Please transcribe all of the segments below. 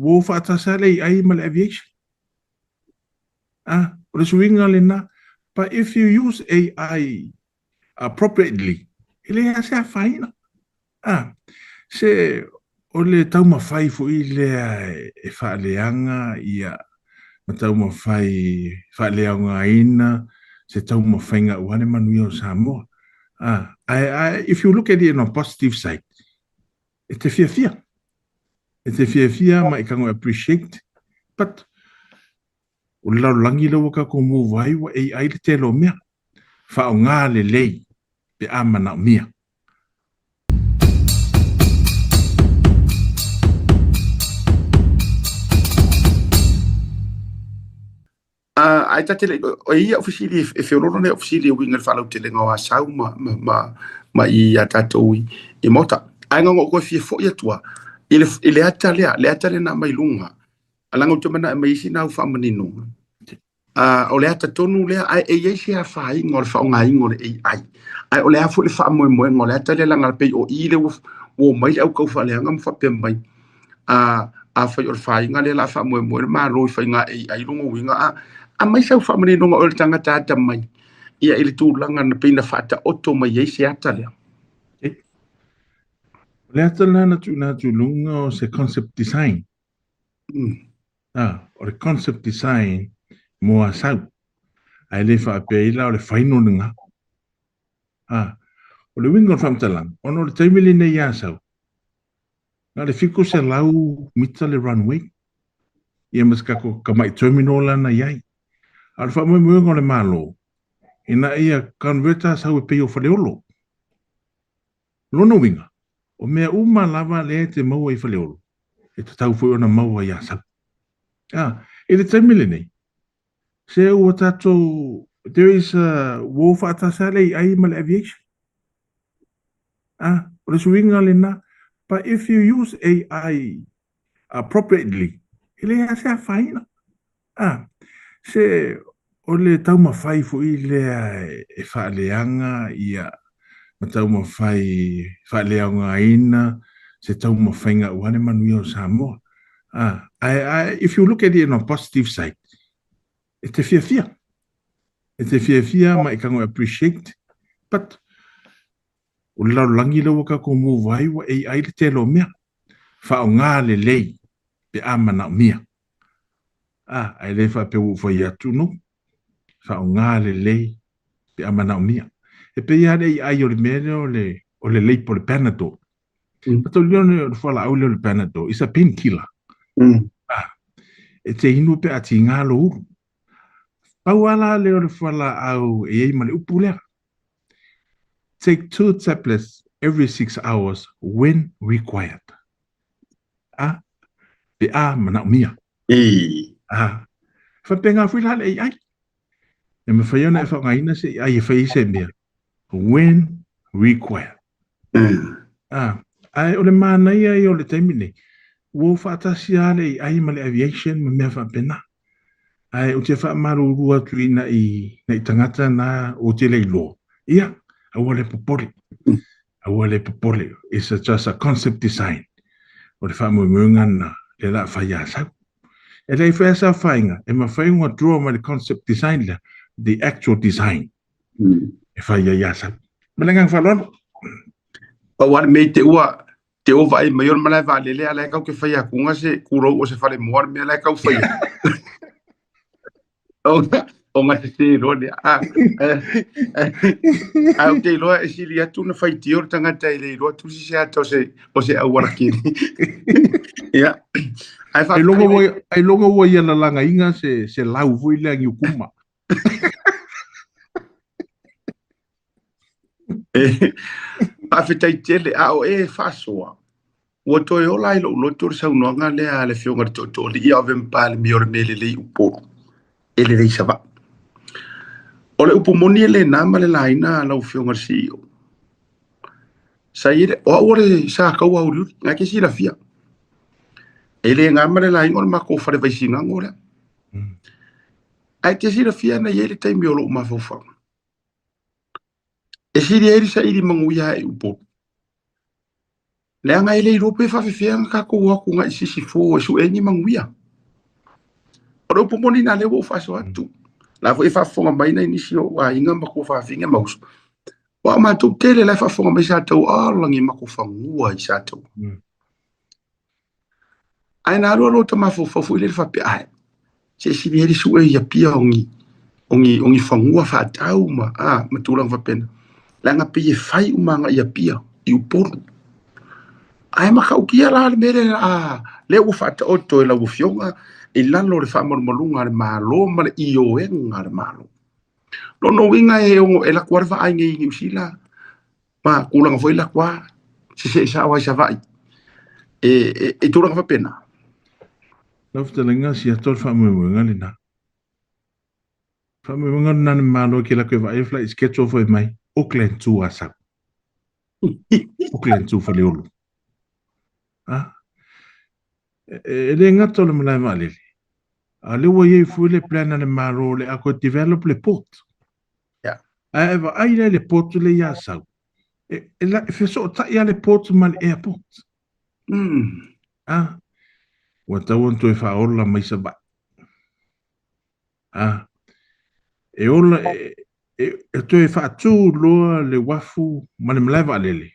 wo whaatasa le ai ma le aviation. O le suinga le na. But if you use AI appropriately, ele se a faina. Se o le tau mawhai fo i le e whaaleanga ia ma tau mawhai whaaleanga ina se tau mawhainga uane manui o Samoa. If you look at it on a positive side, e te fia. E te fia ma i kango appreciate, but o lau langi lau ka ko mō vai wa AI le te lo mea. Wha o ngā le lei pe amana o mea. Ai tatele o ia ofisili e feololo ne ofisili o winga falau tele ngā sau ma i atatou i mota. Ai ngā ko fie fo ia tua. Ile ata le na mai lunga. Alanga o mana mai isi na ufa manino. O le ata tonu le ai e se a fai ngol fa nga ngol AI. Ai o le afu le fa mo ngol ata le langa pe o ile o mai au ko fa le ngam fa pe mai. A fa o fai nga le la fa mo ma ro fa nga AI lunga winga a mai sau fa manino o le tanga tata mai. Ia ile tu langa na pe na fa ta oto mai e se ata le. Le ata lana tu lunga o se concept design. O le concept design mo a sau. Ai le wha pe ila o le whaino nga. O le wingon whamtalang, ono le taimili nei a sau. Nga le fiko se lau mita le runway. Ia maskako kamai terminal ana iai. A le wha mo le malo. Ina ia converter sau e peo whaleolo. Lono winga. O mea uma lava le te maua i whaleolo. E te tau fui ona maua i a sau. E le taimili nei. Se ua tatou, there is a wo whaatasa le ai ma le aviation. O le suinga le na. But if you use AI appropriately, ele se a faina. Se o le tau mawhai fo i le e whaaleanga ia ma tau whaaleanga ina se tau mawhainga uane manui o Samoa. If you look at it on a positive side, e te fia. E te fia ma i kango appreciate, but o lau langi lau ka ko mō vai wa AI le te lo mea. Wha o ngā le lei pe amana o mea. Ai le wha pe ufai atu no. Wha o ngā le lei pe amana o mea. E pe ia le AI o le mea o le lei po le Panadol. Pato leone o le whala au le Panadol. It's a painkiller. E te inu pe ati ngā lo uru. Pau ala le o le whala au e ei ma le upu lea. Take 2 tablets every 6 hours when required. Pe mana o mia. Whapenga whila le AI. E me whaiona e whangaina se ai e whai se mea. When required. Ai o le mana ia o le taimine. Wo whaatasi ale ai ma le aviation ma mea whapena. Ai o te whamarurua tuina i tangata na o te leilo. Ia. Aua le popole. It's just a concept design. O le whamumunga na le la whaia sau. E lei whaia sa whainga. E ma whainga draw ma le concept design le. The actual design. E whaia ia sau. Malengang whalon. Pawar mei te ua vai mai on malai va lele ala kau ke whaia kunga se kuro o se whale moar me ala kau whaia. O ngā te rone. Au te loa e sili atu na whaiti o tangata i le roa tusi se ata o se awarakiri. Ia. Ai longa ua ia la langa inga se lau vui lea ngi ukuma. A whetai tele a o e whasoa. Ua toi o lai lo loto sa unoanga lea le whionga to li ia o vempale mi ore mele le uporo. Ele rei sava. O le upomoni le nama le laina lau whionga si o. Sa ire, o ore sa kau au riu, ngā ke si la fia. Ele ngama le laina o mako whare vaisi ngangore. Ai te si la fia na ele taimi o lo umafofanga. E siri eri sa iri manguia e uporo. le anga ele ro pe fa fe ka ko wa ku nga sisi fo su e ni manguia o ro pomoni na le wo fa so atu la fo e fa fonga mai na inisi o wa inga ma ko fa finga maus wa ma tu tele la fa fonga mai sa tau a langi ma ko fa ngua i sa tau ai na ro to ma fo fo le fa pe ai se si le su e ya pia ongi fa ngua fa tau ma ma tu lang fa pen la nga pe e fai uma nga ya pia i upor ai ma ka ukia la mere le u fa o to la u fionga e lalo le fa malunga le malo ma i o e nga le malo lo no winga e la quarva ai ngi usila ma kulang foi la kwa se sa wa sa vai e tu lang fa pena Laftalinga si atol whamuimunga ni na. Whamuimunga na ni malo ki la koe wa e fly sketch of mai. Auckland 2 asa. Auckland 2 whale olu. E le ngata le malai maalili. A le wa ye fuile plana le malo le ako develop le port. A eva aina le port le ya sau. E la fe so ta ya le port mal airport. Wa tawon to e whaola mai sa ba. E ola e to e whaatu loa le wafu mane mlewa lele.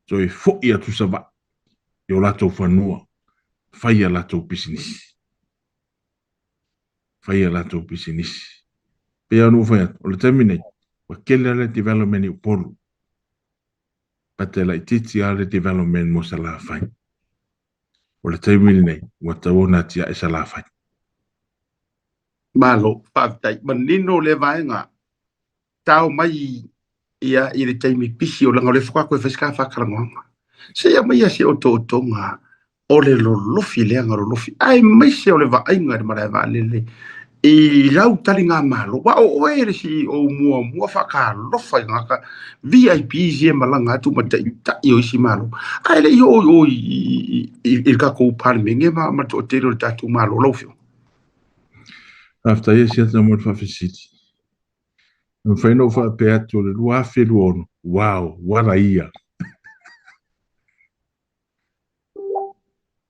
To e fo ia tu sa ba. E o lato whanua. Whaia lato pisinisi. Whaia lato pisinisi. Pea anu whaia, o le terminate. Wa kele ale development i upolu. Pate la ititi ale development mo sa la whai. O le terminate, wa tawona tia e sa la whai. Malo, whaatai, manino le vaenga, tau mai ia i le taimi pisi o langa o le whakako e whaska whakarangoanga. Se ia mai se o tonga o le lolofi leanga lolofi. Ai mai se o le vaenga le marae vaalele. I lau tali ngā malo, wa o ere si o mua whaka lofa ngaka VIP zie malanga atu ma tai o isi malo. Ai le i kako upari menge ma to te ro tatu malo lofio. After yes, yes, no more City. No friend of a pair to the Lua Filuon. Wow, what a year.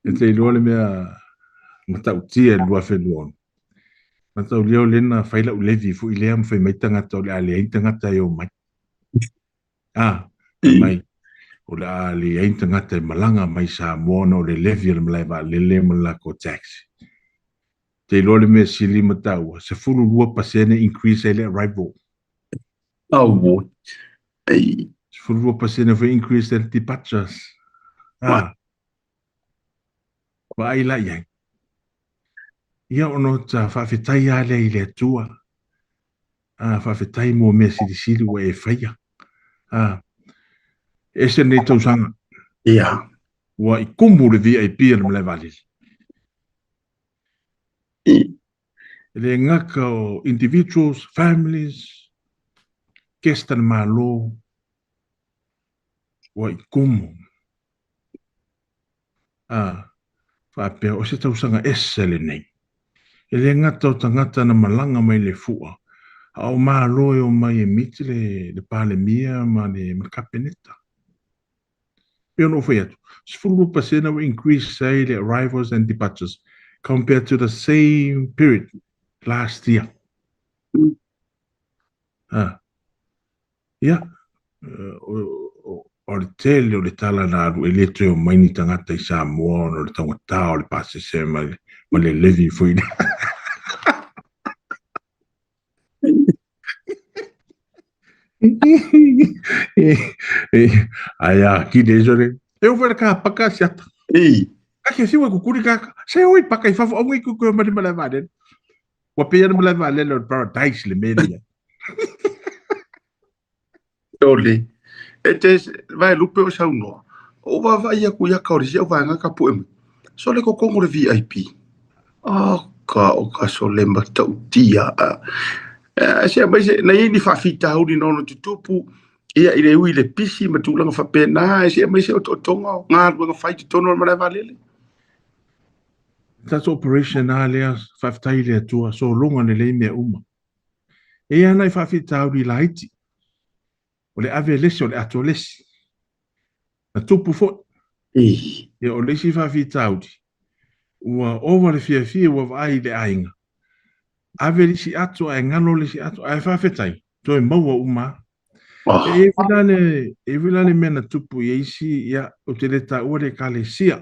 It's a lone mea matautia Lua Filuon. Matau leo lena faila ulevi fu ileam fai mai tangata o le ale ein tangata e o mai. Mai. O le ale ein tangata e malanga mai sa moana o le levi al malaiva lele malako taxi. Te lole me sili matau, se fulu lua pasene increase ele arrival. Boy. Se fulu lua pasene for increase ele departures. Wa ai la yang. Ia ono ta whawhetai ale i le tua. Whawhetai mo mea sili wa e whaia. E se nei tausanga. Ia. Wa i kumu le VIP al malai valili. Le ngaka o individuals, families, kesta na malo, wa i kumu. Whapea, o se tausanga esele nei. Le ngata o tangata na malanga mai le fua. O malo e o mai e miti le pale mia ma le kapeneta. Pea no whai atu. Sfuru pasena will increase say the arrivals and departures compared to the same period last year. O le tele o le tala na aru e le teo maini tangata i Samoa o le tangata o le pase se ma le levi fuina. Aya, ki desore. Eu vou cá paka siata. Ka siwa kukuri ka. Se oi paka I fafu ongi kuku mali mala valen. Wa pe yana mala valen le paradise le media. Ole. Vai lupe o sauno. O vai ia ku ia ka orisi o vai ngaka poem. So le ko kongo le VIP. Ka so le matau tia. Se mai se na ini fa fita uri no tutupu ia ile ui le pisi matulanga fa pena se mai se o tonga nga nga fight tono mara valele. That's operation alias faftaile tua so longa le me uma. E ana I fa fita uri laiti. O le ave lesi o le ato lesi. tupu fo. I. Ia o lesi whawhitaudi. Ua owa le fia ua vai le ainga. Ave lisi atu ai ngalo lisi atu ai whawhetai. Toi maua uma. E vilane mena tupu i eisi ia o te leta ua le kale sia.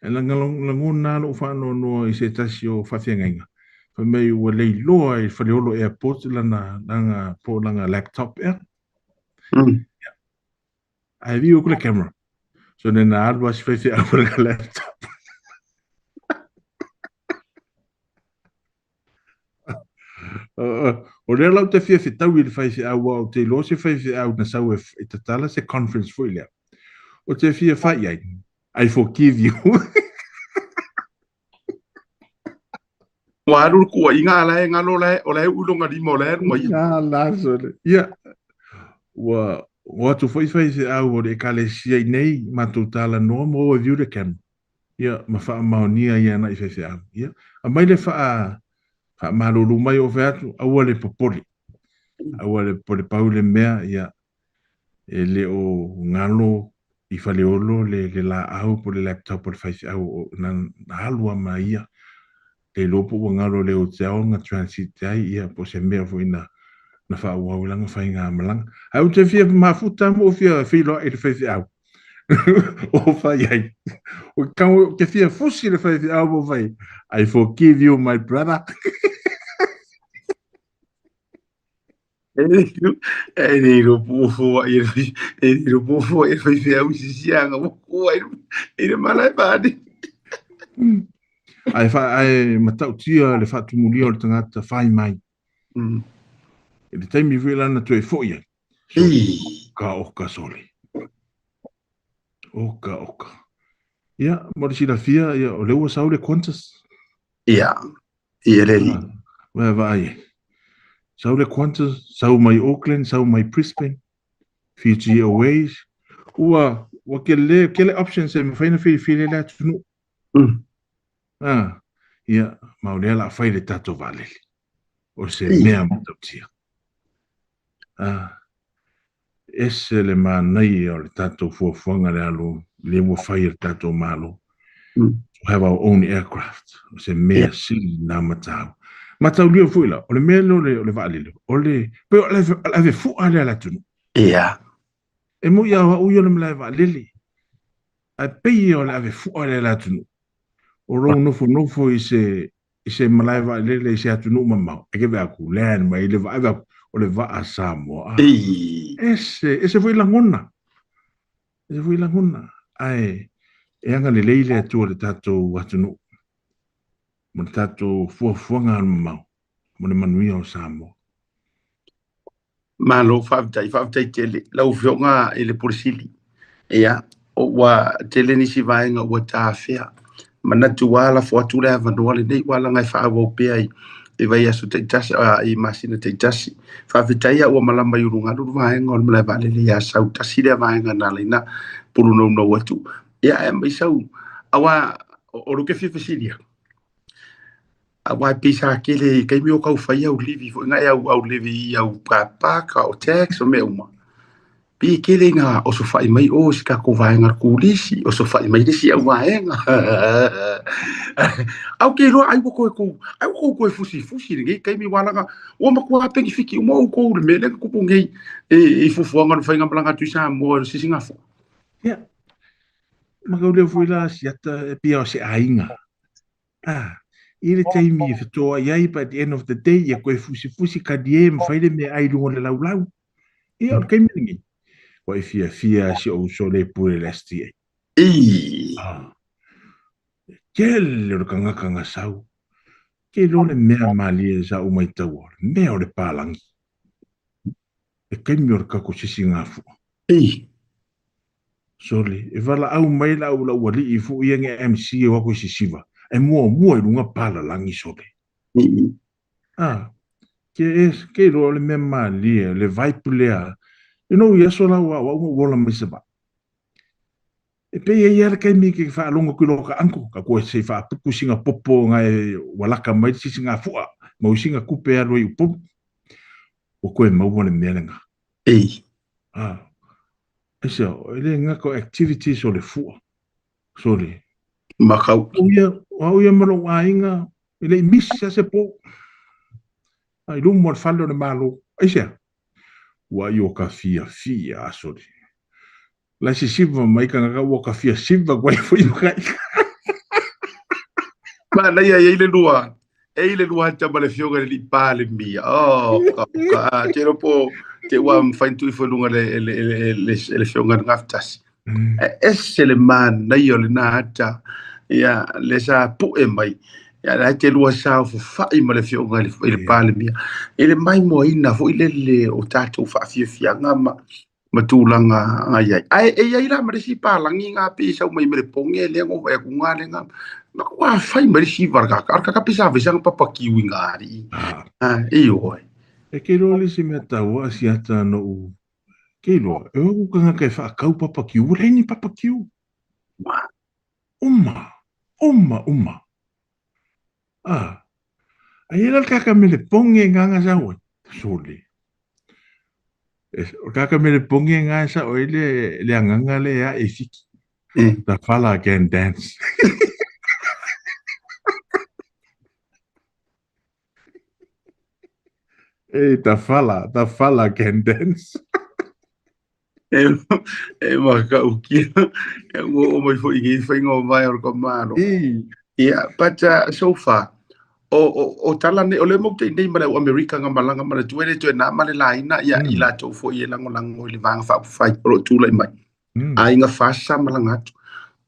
E langona lo whano no i se tasi o whawhiangainga. Whamei ua lei loa i whaleolo airport langa po langa laptop ea. Ai vi o kule camera. So nena alwa si whaiwhi au langa laptop. O rea lau te fia tau i le whaiwhi au o te lo se whaiwhi au na sau e tatala se conference fui lea. O te fia whai ai. I forgive you. Wa ru ku inga la ngalo la o la ulonga di mo la mo Ya la so. Ya. Wa tu whaiwhi au o le kale sia nei ma tu tala no mo o view the camera. Ya ma wha maonia ia na i whaiwhi au. Ya. A mai le wha malulu mai o veatu aua le popoli. Aua le pole paule mea ia e le o ngalo i whaleolo le la au po le laptop o le whaiwhi au na halua mai ia. Le lopo o ngalo le o te ao ngā transit ai ia po se mea fo ina na wha uaulanga whai ngā malanga. Au te fia mafuta mo fia whilo e le whaiwhi au. O whai ai. O kau ke fia fusi le whaiwhi au mo whai. I forgive you my brother. E nei ro pufo e nei ro pufo e fai fai au si sianga mo ko e le malai padi. Ai matau tia le whatu muli o le tangata whai mai. E le taimi vila na tue fo ia. Ka oka soli. Oka. Ia, mo le sila fia, ia, o leua sau le Qantas. Ia, ia le li. Wea vai. Sau le Qantas, sau mai Auckland, sau mai Brisbane. Fiji Airways. Ua ke le options e mawhaina while le atunu. Ia, maulea la whai le tato valeli. O se mea matau tia. Ese le manai o le tato fuafuanga le alo, le mua whai le tato malo. To have our own aircraft. O se mea sili na matau. Matau lio fuila, o le mea lo le vaalilo. O le, pe o le fua le ala tunu. Ia. E mo ia wa uyo le mlai vaalili. A pei o le ave fua le ala tunu. O rou nofo i se malai vaalili i se atunu mamau. Eke vea ku lean mai le vaa o le vaa Samoa. Ese foi langona. Ese foi langona. Ai, e anga le leile atua le tatou atunu. Mo le tatou fuafuanga anu mau. Mo le manuia o Samoa. Malo whaavitai tele. Lau whionga e le polisili. Ia, o wa tele nisi vaenga ua tāwhea. Mana tu wala fo atu le avanua le nei wala ngai whaavau pea i vai asu te tasi, i masina te tasi. Whaavitai a ua malama i urunga luru vaenga o le malai vale le ia sau tasi le vaenga na leina pulu nau nau atu. Ia e mai sau, awa o ruke whiwhisiria. Awa e pisa kele kai mi o kau whai au livi, fo ngai au livi i au pāpaka o tax o me uma. Pi kele nga o so whai mai o si kako vaenga kulisi, o so whai mai desi au vaenga. Au ke loa ai wako koe fusi ngai kai mi walanga o makua pengi fiki umo au kou le mele kupu ngai e fufuanga no whainga malanga tuisa mo si Singapore. Ia. Makau leo fuila si ata pia o se ainga. I le taimi e whetoa iai, but at the end of the day, ia koe fusi ka die mwhaile me ai lungo le lau. Ia o le kaimiringi. Koe fia si o so le pure lasti e. Kele o le kangaka sau. Ke lo le mea mali e sa umai tau o. Mea o le pālangi. E kaimi o le kako sisi ngafu. Sole, e wala au mai la wali i fu ienge MC e wako sisiva. E mua i lunga pala langi sole. Ke lo le mea mali e le vaipu lea. You know, yeso la wa wola misaba. E pe e ia kai mi ke fa longa kulo ka anko ka ko se fa puku singa popo ngai walaka mai sisi nga fua. Mo singa kupe alo i pop. O ko e mau le melenga. Eso, ele ngako activities o le fua. Sorry. Makau. O ia maro wainga, ele missa se po. Ai lumo al fallo le malo. Aisha. Wa yo ka fia, sorry. La si siva mai ka ngaka wa ka fia siva kwa ifo yo kai. Ma na ia ile lua. Ile lua tama le fionga le pale mia. Oh, ka te po te wa mfaintu ifo lunga le fionga ngaftas. Ese le man na yo le na ata. Ya le sa pu e mai. Ya la te lua sa fu fa i ma le fionga le pale mia. Ile mai mo ina fo ile le o tatu fa fia ngama. Matulanga ai ai la mare si palangi nga pisa mai mere ponge le ngo e kunga le nga na wa fai mare si varga ka pisa ve sang papa kiwi ngari e oi E ke roli si me taua si ata no u. Ke lo, e o kanga kai fa kau papa kiwi, ure ni papa kiwi. Uma. Ai era kaka me le ponge nganga sa oi. Soli. O kaka me le ponge nganga sa oi le anganga le a e fiki. The fella can dance. Hey, the fella can dance. e ma ka uki e o mai fo i fai ngo vai or ko mano ia pacha sofa o tala ne o le mo te nei mara o America nga malanga mara tuele tu na male la ina ia ila to fo i lango lango le vanga fa fai pro tu le mai ai nga fa sa malanga tu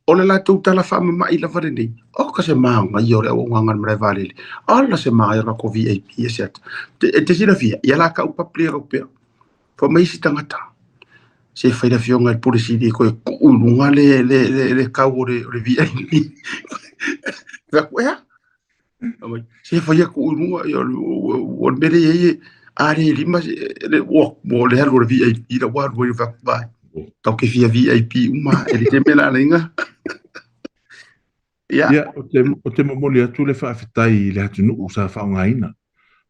o le la tu tala fa ma i la fa nei o ka se ma nga i o le o nga mara vale ala se ma ia ko VIP set te sina via ia la ka upa ple o pe fo mai si tangata se fai la fionga il polisi di ko lunga le kau le VIP va kwa se fai ko lunga o mere ye are lima le wo mo le halo le VIP la wa wo va vai tau ke via VIP uma ele te mena lenga ya o te momoli atu le fa fitai le atu no sa fa ngaina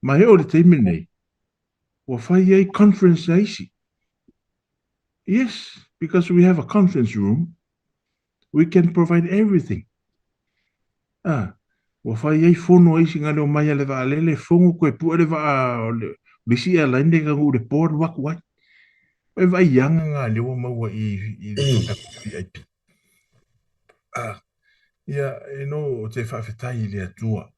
ma he o le te mene wa fai ai conference aisi. Yes, because we have a conference room, we can provide everything. Wa fai ai fono ai singa le o mai le va le fongo ko e pu le va le bisi ala inde ka ngure por wa kwa. E vai yanga nga le o mau i VIP. Ya no te fa fitai le atua.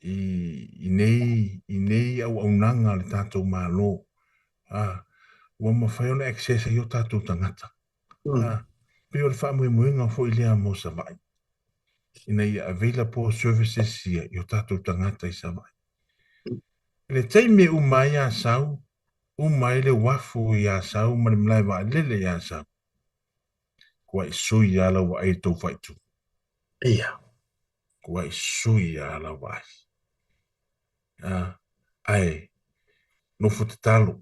I nei au nanga le tatou malo. Wa ma fai ona access ai o tatou tangata. Pe o le wha muinga fo i lea mo sa vai. Ina i available services i o tatou tangata i sa vai. Le teime umai a sau, umai le wafu i a sau, mani mlai wa lele i a sau. Kua i sui ala wa ai tau whaitu. Ia. Kua i sui ala wa ai. Ai, no futa talo,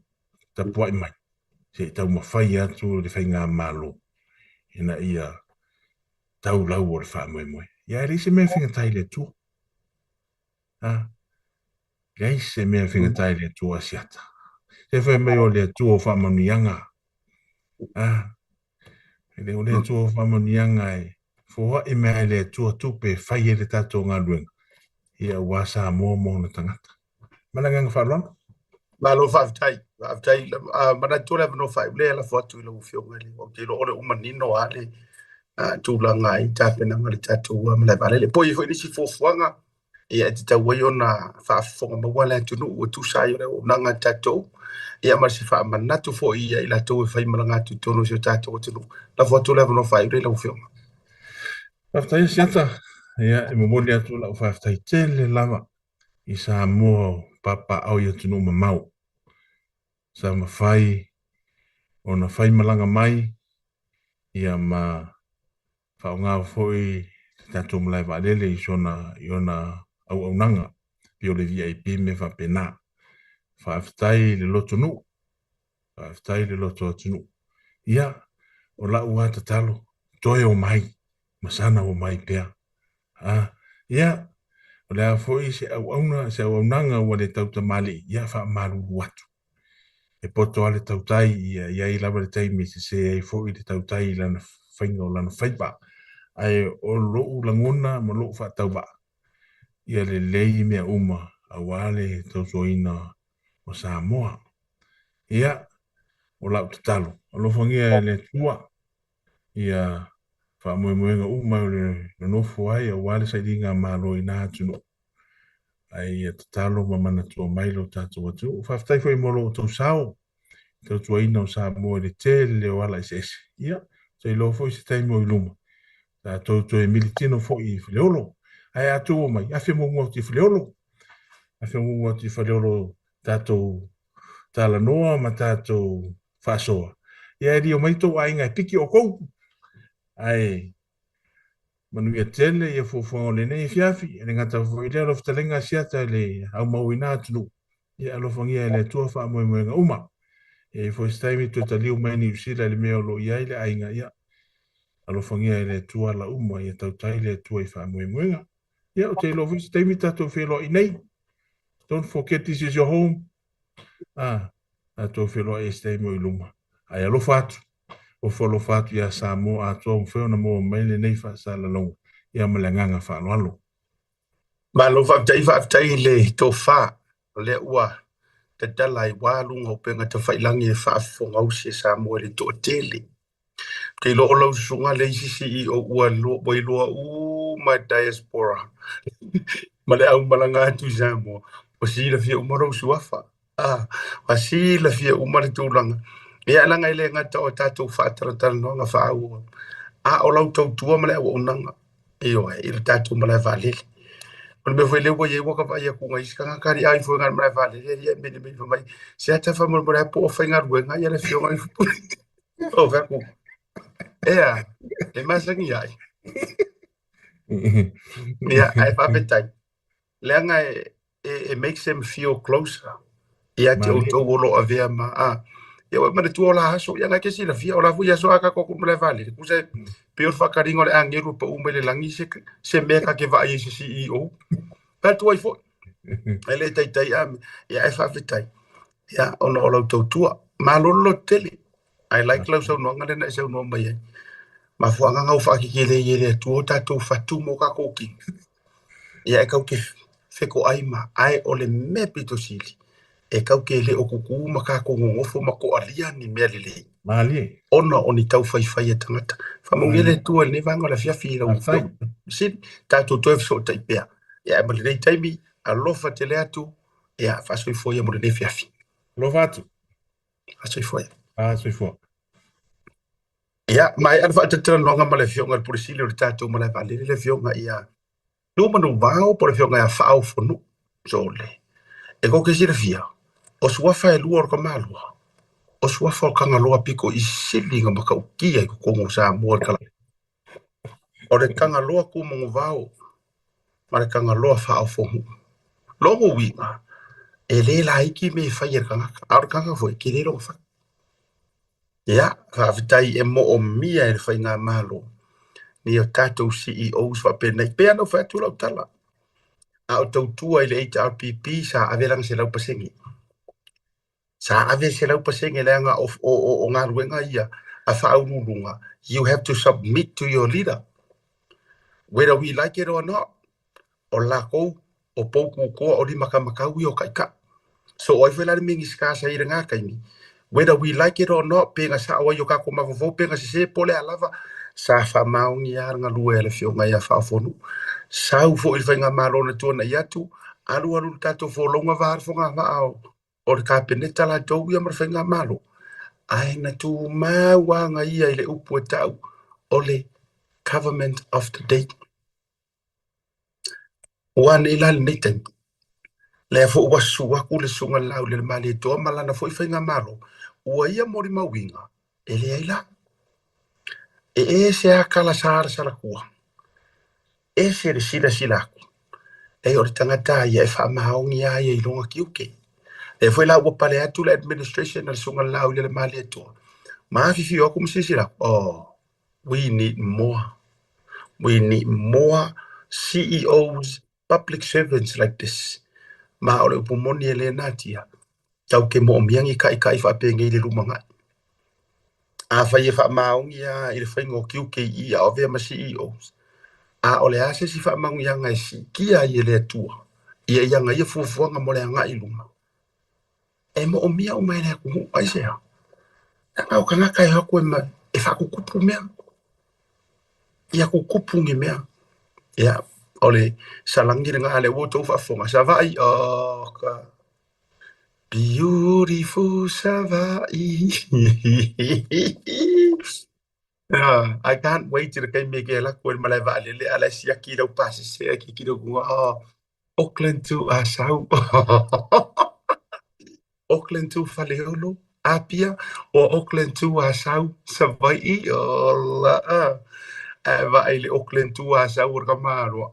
ta puai mai. Se tau mawhai atu le whai ngā malo. Ina ia tau lau o le wha moe. Ia rei se mea whingatai le tu. Rei se mea whingatai le tu asiata. Se whai mei o le tu o wha manianga. Le o le tu o wha manianga e. Fua i mea le tu a tupe whai e le tato ngā ruenga. Ia wasa mō na tangata. Mananganga whalona? Malo whaftai. Mana tōre no whai. Le ala whatu i lau whionga le. O te lo ole umanino ale. Tūlanga i tāpena ngari tātou malai vale. Le poi fo inisi fofuanga. Ia te tau wai ona whaafonga mawala tunu ua tūsai o nanga tātou. Ia marisi whaamanatu fo ia i la tau e whai maranga tu tono si o tātou tunu. La whatu lewa no whai ure lau whionga. Whaftai siata. Ia e mamoni atu lau whaftai tele lama. I sa mua papa au ia tunu mamau. Sa mawhai. Ona whai malanga mai. Ia ma whaonga foi tātou malai waalele i ona au nanga. Pio le VIP me whapena. Whaaftai le loto nu. Whaaftai le loto atunu. Ia, o la uata talo. Toe o mai. Masana o mai pea. Ia, o le a foi se au nanga ua le tauta mali. Ia wha maru watu. e poto ale tautai ia i lava le taimi se ai fo i le tautai lana whainga o lana whaipa. Ai o loo langona ma loo whaatau ba. Ia le lei mea uma a wale tautoina o Samoa. Ia o lau te talo. O lo whangia le tua ia whaamoemoenga uma o le nofo ai a wale sa iringa malo i nā tunu. Ai te talo ma mana tua mailo tātou atu. Whaftai fwoi molo o tau sao. Tau tua ina o Samoa le tele o ala i sese. Ia, te lo fwoi se taimo i luma. Tātou tua e militino fwoi i whileolo. Ai atu o mai, awhi mungu ti whileolo. Awhi mungu ti whileolo tātou tala noa ma tātou whasoa. Ia eri o maito a inga piki o kou. Ai, manu ia tele ia fuafuanga le nei fiafi. E ngata fwoi lea lo ftalenga siata le au mau ina atunu. Ia alofangia le tua wha moe moenga uma. E fwoi staimi tu taliu mai ni usila le mea lo ia ile ainga ia. Alofangia le tua la uma ia tautai le tua i wha moe moenga. Ia o te lo fwoi staimi tato whilo i nei. Don't forget this is your home. Tato whilo e staimi o i luma. Ai alofa atu. O folo fatu ia Samoa atua umwheo na mua maile nei wha sa la longa. Ia malanganga wha alo. Ma lo whaftai le tō wha, le ua, te dalai wālunga o penga te whailangi e whaafonga usi e Samoa le tō tele. Kei lo lau sunga le isisi o ua boi loa ma diaspora. Ma le au malanga atu Samoa. O si la fia umaro usuafa. Wa si la fia umare tūlanga. Ia langa ile ngata o tātou whaataratara noanga whaau. O lau tau tua male au onanga. Io e il tātou male whalele. Ona me foi le wo ye wo ka vai ku ngai ska kari ai foi ngar mai vale ye me me mai se ata fa mo mo po fa ngar we ngai le fio ngai o va ku e mais ngi ai ai fa betai le ngai it makes them feel closer ia te o to lo avea ma ia wa me tu ola so ia ngai ke si la fia ola fu ya so aka ko mo le vale ku se pe or fa karingo le angeru pa umele langi se me ka ke va ye CEO pa tu ai fo ele tai ia e fa vitai ia ona o lo tua ma lo tele I like lo so no ngale na so no mai ma fu anga ngau fa ki le ye tu ta tu fa tu mo ka ko ki ia e kau ke fe ko ai ma ai o le me pito sili e kau ke le o kuku ma ka ko ngofo ma ko alia ni me le Mali. Ona oni tau fai e tangata fa mo ngele tu le vanga la fia fi la si ta tu so tai pea ia ma le tai mi alofa te le atu ia fa so foi mo le fiafi Lovatu. fa so foi So foi. ia mai al fa te longa ma le fionga le polisi le tatu ma le vale le fionga ia no manu vao por fionga ia fa au fonu jole e ko ke sira fia o sua fa e luor ka malua o sua fa ka ngaloa piko i silinga ma ka ukia ko ngo sa mo kala o le kanga loa ku mo vao ma le kanga loa fa au fonu longo winga e le la iki me fa yer kanga ar kanga foi ki le lo fa ia fa vitai e mo o mia e fa nga malo ni o tatou CEOs wa pena pe no fa tu lo tala a o tau tua ile HRPP sa avelang se lau pasengi sa ave se lau pasengi le nga o nga ruenga ia a fa urunga you have to submit to your leader whether we like it or not o la ko o pouku ko o li makamaka wi o kaika so oi fe la mingi ska sa ira nga kaimi whether we like it or not penga sa o yo ka ko ma vo penga se pole alava sa fa maungi ar nga luele fio nga ia fa fonu sa u fo il fa nga malona to na yatu alu tato fo longa var fo nga va o ka peneta la to ia mar fa nga malo ai na tu ma wa nga ia ile upu tau ole government of the day one ila niten le fo wa su wa ku le sunga la le mali to malana fo fa nga malo wa ia mori mawinga ele ila se akala sara sala kua se sila e o tangata ia e fa maongi ia i longa kiuke e foi la o pale atu la administration al sunga la le mali to ma fi o kum sila we need more CEOs public servants like this ma o le pumoni ele natia tau ke mo miangi kai fa pengi le lumanga a fa ye fa maungi ya ile fa ngo kiu ke i a ove ma CEO a ole a se si fa maungi ya ngai si kia ye le tua ia ia ngai fu nga mo le ngai luma e mo mia o mai le ku ai se na ka ka kai ha ko ma e fa ku kupu mea ia ku kupu ngi mea ia ole salangi nga ale wo to fa fonga sa vai o ka beautiful Savai. I can't wait till kay Miguel ko malay vale le ala siya kilo pasi siya kikilo ko Auckland to Asau. Auckland to Faleolo Apia o Auckland to Asau Savai o la va ile Auckland to Asau kamaro